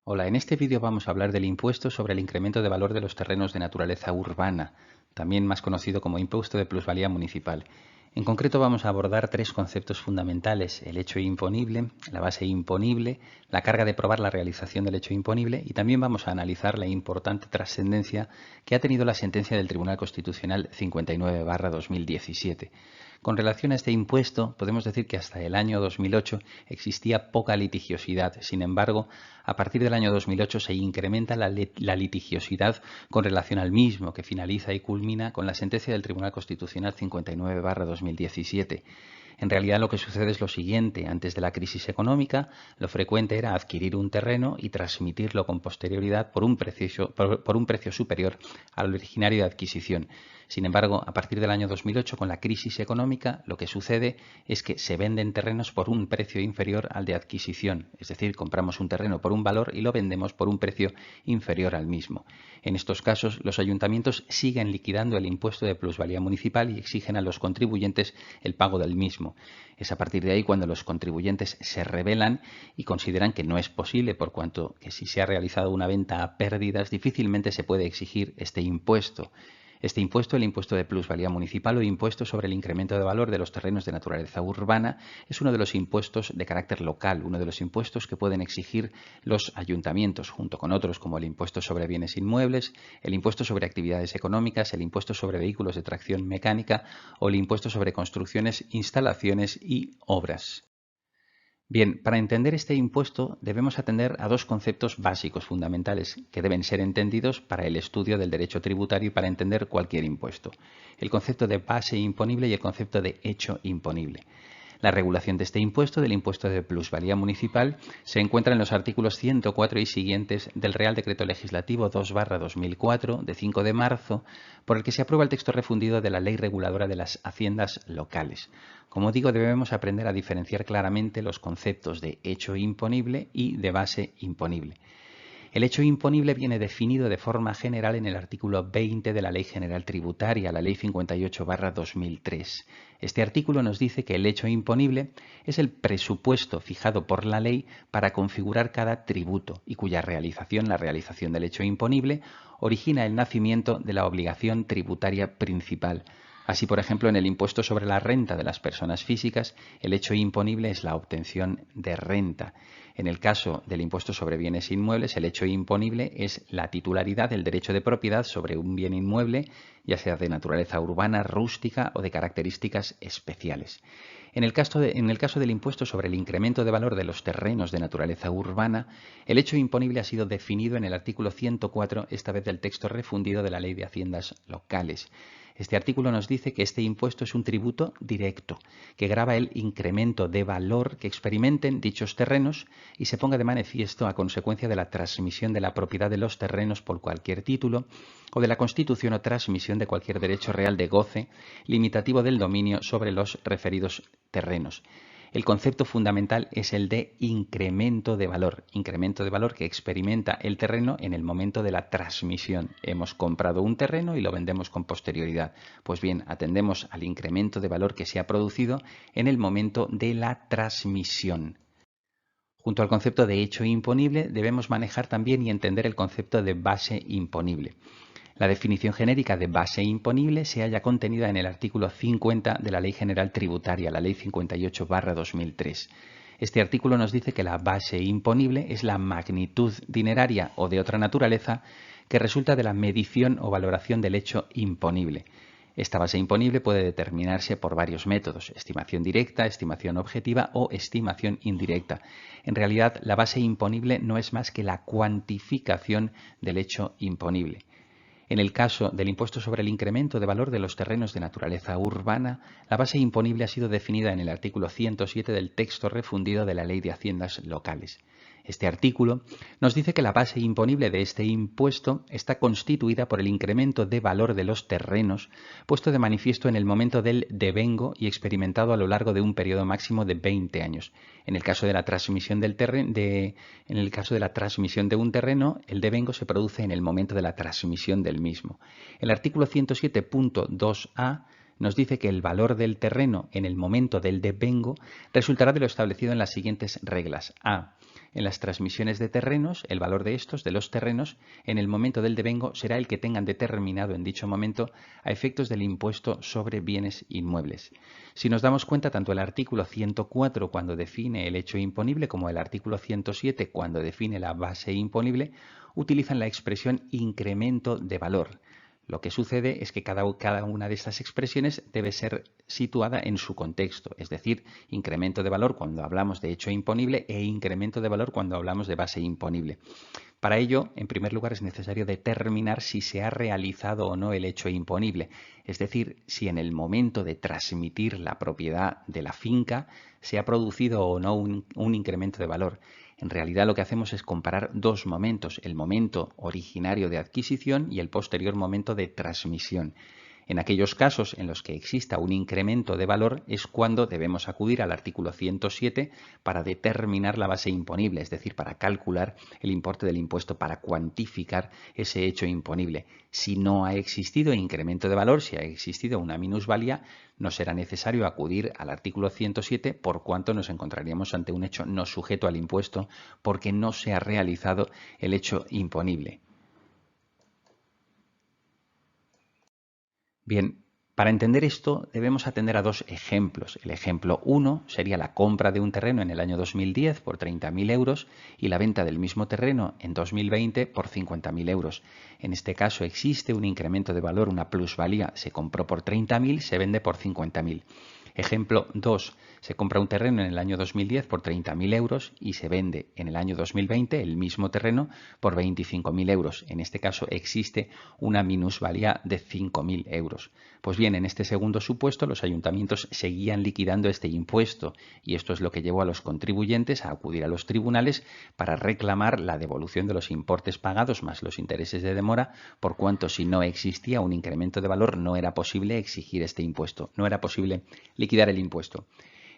Hola, en este vídeo vamos a hablar del impuesto sobre el incremento de valor de los terrenos de naturaleza urbana, también más conocido como impuesto de plusvalía municipal. En concreto vamos a abordar tres conceptos fundamentales: el hecho imponible, la base imponible, la carga de probar la realización del hecho imponible, y también vamos a analizar la importante trascendencia que ha tenido la sentencia del Tribunal Constitucional 59/2017. Con relación a este impuesto, podemos decir que hasta el año 2008 existía poca litigiosidad. Sin embargo, a partir del año 2008 se incrementa la litigiosidad con relación al mismo, que finaliza y culmina con la sentencia del Tribunal Constitucional 59/2017. En realidad lo que sucede es lo siguiente: antes de la crisis económica, lo frecuente era adquirir un terreno y transmitirlo con posterioridad por un precio superior al originario de adquisición. Sin embargo, a partir del año 2008, con la crisis económica, lo que sucede es que se venden terrenos por un precio inferior al de adquisición, es decir, compramos un terreno por un valor y lo vendemos por un precio inferior al mismo. En estos casos, los ayuntamientos siguen liquidando el impuesto de plusvalía municipal y exigen a los contribuyentes el pago del mismo. Es a partir de ahí cuando los contribuyentes se rebelan y consideran que no es posible, por cuanto que si se ha realizado una venta a pérdidas, difícilmente se puede exigir este impuesto. Este impuesto, el impuesto de plusvalía municipal o impuesto sobre el incremento de valor de los terrenos de naturaleza urbana, es uno de los impuestos de carácter local, uno de los impuestos que pueden exigir los ayuntamientos, junto con otros como el impuesto sobre bienes inmuebles, el impuesto sobre actividades económicas, el impuesto sobre vehículos de tracción mecánica o el impuesto sobre construcciones, instalaciones y obras. Bien, para entender este impuesto debemos atender a dos conceptos básicos fundamentales que deben ser entendidos para el estudio del derecho tributario y para entender cualquier impuesto: el concepto de base imponible y el concepto de hecho imponible. La regulación de este impuesto, del impuesto de plusvalía municipal, se encuentra en los artículos 104 y siguientes del Real Decreto Legislativo 2/2004, de 5 de marzo, por el que se aprueba el texto refundido de la Ley Reguladora de las Haciendas Locales. Como digo, debemos aprender a diferenciar claramente los conceptos de hecho imponible y de base imponible. El hecho imponible viene definido de forma general en el artículo 20 de la Ley General Tributaria, la Ley 58/2003. Este artículo nos dice que el hecho imponible es el presupuesto fijado por la ley para configurar cada tributo y cuya realización, la realización del hecho imponible, origina el nacimiento de la obligación tributaria principal. Así, por ejemplo, en el impuesto sobre la renta de las personas físicas, el hecho imponible es la obtención de renta. En el caso del impuesto sobre bienes inmuebles, el hecho imponible es la titularidad del derecho de propiedad sobre un bien inmueble, ya sea de naturaleza urbana, rústica o de características especiales. En el caso del impuesto sobre el incremento de valor de los terrenos de naturaleza urbana, el hecho imponible ha sido definido en el artículo 104, esta vez del texto refundido de la Ley de Haciendas Locales. Este artículo nos dice que este impuesto es un tributo directo, que grava el incremento de valor que experimenten dichos terrenos y se ponga de manifiesto a consecuencia de la transmisión de la propiedad de los terrenos por cualquier título o de la constitución o transmisión de cualquier derecho real de goce limitativo del dominio sobre los referidos terrenos. El concepto fundamental es el de incremento de valor que experimenta el terreno en el momento de la transmisión. Hemos comprado un terreno y lo vendemos con posterioridad. Pues bien, atendemos al incremento de valor que se ha producido en el momento de la transmisión. Junto al concepto de hecho imponible, debemos manejar también y entender el concepto de base imponible. La definición genérica de base imponible se halla contenida en el artículo 50 de la Ley General Tributaria, la Ley 58/2003. Este artículo nos dice que la base imponible es la magnitud dineraria o de otra naturaleza que resulta de la medición o valoración del hecho imponible. Esta base imponible puede determinarse por varios métodos: estimación directa, estimación objetiva o estimación indirecta. En realidad, la base imponible no es más que la cuantificación del hecho imponible. En el caso del impuesto sobre el incremento de valor de los terrenos de naturaleza urbana, la base imponible ha sido definida en el artículo 107 del texto refundido de la Ley de Haciendas Locales. Este artículo nos dice que la base imponible de este impuesto está constituida por el incremento de valor de los terrenos puesto de manifiesto en el momento del devengo y experimentado a lo largo de un periodo máximo de 20 años. En el caso de la transmisión de un terreno, el devengo se produce en el momento de la transmisión del mismo. El artículo 107.2a nos dice que el valor del terreno en el momento del devengo resultará de lo establecido en las siguientes reglas. A. En las transmisiones de terrenos, el valor de los terrenos, en el momento del devengo será el que tengan determinado en dicho momento a efectos del impuesto sobre bienes inmuebles. Si nos damos cuenta, tanto el artículo 104 cuando define el hecho imponible como el artículo 107 cuando define la base imponible utilizan la expresión incremento de valor. Lo que sucede es que cada una de estas expresiones debe ser situada en su contexto, es decir, incremento de valor cuando hablamos de hecho imponible e incremento de valor cuando hablamos de base imponible. Para ello, en primer lugar, es necesario determinar si se ha realizado o no el hecho imponible, es decir, si en el momento de transmitir la propiedad de la finca se ha producido o no un incremento de valor. En realidad lo que hacemos es comparar dos momentos, el momento originario de adquisición y el posterior momento de transmisión. En aquellos casos en los que exista un incremento de valor es cuando debemos acudir al artículo 107 para determinar la base imponible, es decir, para calcular el importe del impuesto, para cuantificar ese hecho imponible. Si no ha existido incremento de valor, si ha existido una minusvalía, no será necesario acudir al artículo 107 por cuanto nos encontraríamos ante un hecho no sujeto al impuesto porque no se ha realizado el hecho imponible. Bien, para entender esto debemos atender a dos ejemplos. El ejemplo 1 sería la compra de un terreno en el año 2010 por 30.000 euros y la venta del mismo terreno en 2020 por 50.000 euros. En este caso existe un incremento de valor, una plusvalía. Se compró por 30.000, se vende por 50.000. Ejemplo 2. Se compra un terreno en el año 2010 por 30.000 euros y se vende en el año 2020 el mismo terreno por 25.000 euros. En este caso existe una minusvalía de 5.000 euros. Pues bien, en este segundo supuesto los ayuntamientos seguían liquidando este impuesto y esto es lo que llevó a los contribuyentes a acudir a los tribunales para reclamar la devolución de los importes pagados más los intereses de demora, por cuanto si no existía un incremento de valor no era posible exigir este impuesto, no era posible liquidar el impuesto.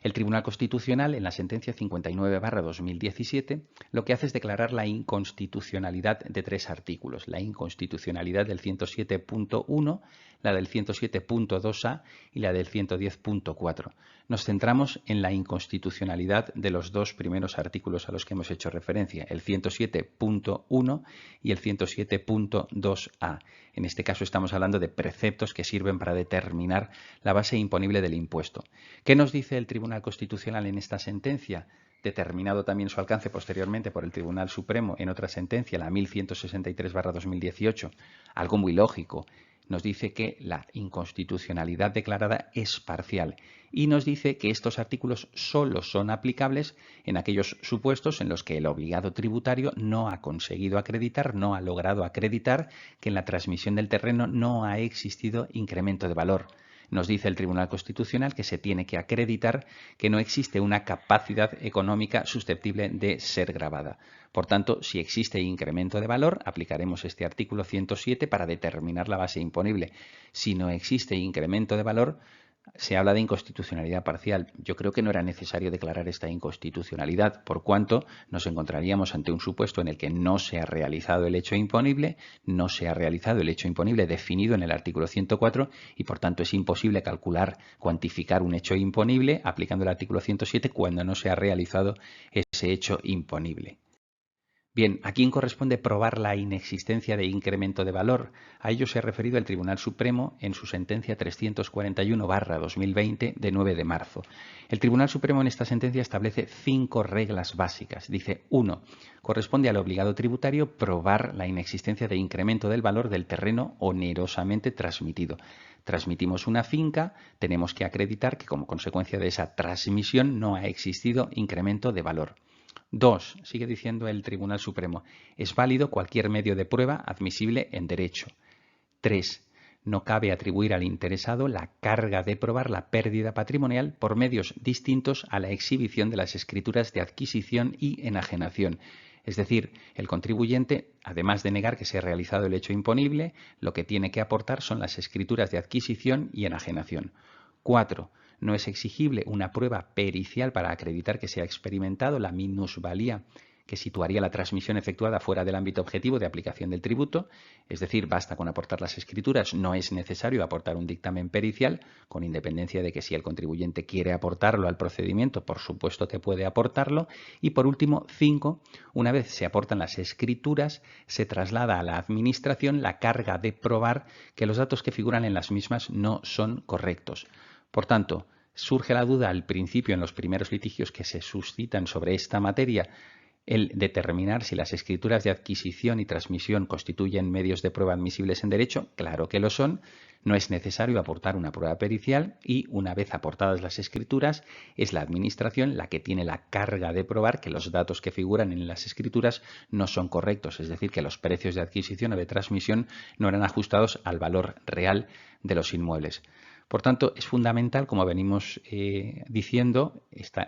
El Tribunal Constitucional, en la sentencia 59/2017, lo que hace es declarar la inconstitucionalidad de tres artículos. La inconstitucionalidad del 107.1, la del 107.2a y la del 110.4. Nos centramos en la inconstitucionalidad de los dos primeros artículos a los que hemos hecho referencia, el 107.1 y el 107.2a. En este caso estamos hablando de preceptos que sirven para determinar la base imponible del impuesto. ¿Qué nos dice el Tribunal Constitucional en esta sentencia? Determinado también su alcance posteriormente por el Tribunal Supremo en otra sentencia, la 1163/2018, algo muy lógico. Nos dice que la inconstitucionalidad declarada es parcial y nos dice que estos artículos solo son aplicables en aquellos supuestos en los que el obligado tributario no ha conseguido acreditar, no ha logrado acreditar que en la transmisión del terreno no ha existido incremento de valor. Nos dice el Tribunal Constitucional que se tiene que acreditar que no existe una capacidad económica susceptible de ser gravada. Por tanto, si existe incremento de valor, aplicaremos este artículo 107 para determinar la base imponible. Si no existe incremento de valor, se habla de inconstitucionalidad parcial. Yo creo que no era necesario declarar esta inconstitucionalidad, por cuanto nos encontraríamos ante un supuesto en el que no se ha realizado el hecho imponible, no se ha realizado el hecho imponible definido en el artículo 104 y por tanto es imposible calcular, cuantificar un hecho imponible aplicando el artículo 107 cuando no se ha realizado ese hecho imponible. Bien, ¿a quién corresponde probar la inexistencia de incremento de valor? A ello se ha referido el Tribunal Supremo en su sentencia 341/2020 de 9 de marzo. El Tribunal Supremo en esta sentencia establece 5 reglas básicas. Dice: 1. Corresponde al obligado tributario probar la inexistencia de incremento del valor del terreno onerosamente transmitido. Transmitimos una finca, tenemos que acreditar que como consecuencia de esa transmisión no ha existido incremento de valor. 2. Sigue diciendo el Tribunal Supremo, es válido cualquier medio de prueba admisible en derecho. 3. No cabe atribuir al interesado la carga de probar la pérdida patrimonial por medios distintos a la exhibición de las escrituras de adquisición y enajenación. Es decir, el contribuyente, además de negar que se ha realizado el hecho imponible, lo que tiene que aportar son las escrituras de adquisición y enajenación. 4. No es exigible una prueba pericial para acreditar que se ha experimentado la minusvalía que situaría la transmisión efectuada fuera del ámbito objetivo de aplicación del tributo, es decir, basta con aportar las escrituras, no es necesario aportar un dictamen pericial, con independencia de que si el contribuyente quiere aportarlo al procedimiento, por supuesto que puede aportarlo. Y por último, 5, una vez se aportan las escrituras, se traslada a la Administración la carga de probar que los datos que figuran en las mismas no son correctos. Por tanto, surge la duda al principio en los primeros litigios que se suscitan sobre esta materia, el determinar si las escrituras de adquisición y transmisión constituyen medios de prueba admisibles en derecho. Claro que lo son, no es necesario aportar una prueba pericial y, una vez aportadas las escrituras, es la Administración la que tiene la carga de probar que los datos que figuran en las escrituras no son correctos, es decir, que los precios de adquisición o de transmisión no eran ajustados al valor real de los inmuebles. Por tanto, es fundamental, como venimos diciendo,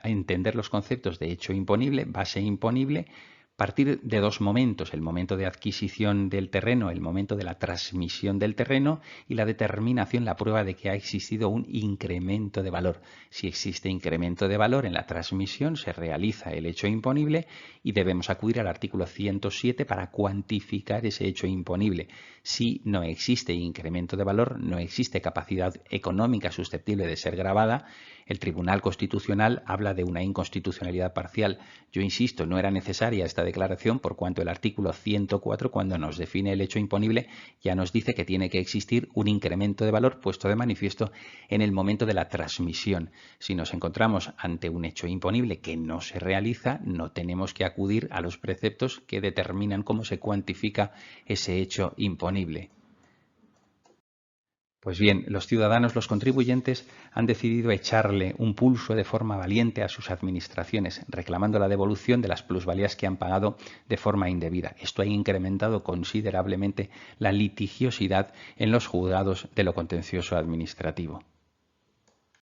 entender los conceptos de hecho imponible, base imponible, partir de dos momentos: el momento de adquisición del terreno, el momento de la transmisión del terreno y la determinación, la prueba de que ha existido un incremento de valor. Si existe incremento de valor en la transmisión, se realiza el hecho imponible y debemos acudir al artículo 107 para cuantificar ese hecho imponible. Si no existe incremento de valor, no existe capacidad económica susceptible de ser gravada, el Tribunal Constitucional habla de una inconstitucionalidad parcial. Yo insisto, no era necesaria esta declaración por cuanto el artículo 104, cuando nos define el hecho imponible, ya nos dice que tiene que existir un incremento de valor puesto de manifiesto en el momento de la transmisión. Si nos encontramos ante un hecho imponible que no se realiza, no tenemos que acudir a los preceptos que determinan cómo se cuantifica ese hecho imponible. Pues bien, los ciudadanos, los contribuyentes, han decidido echarle un pulso de forma valiente a sus administraciones, reclamando la devolución de las plusvalías que han pagado de forma indebida. Esto ha incrementado considerablemente la litigiosidad en los juzgados de lo contencioso administrativo.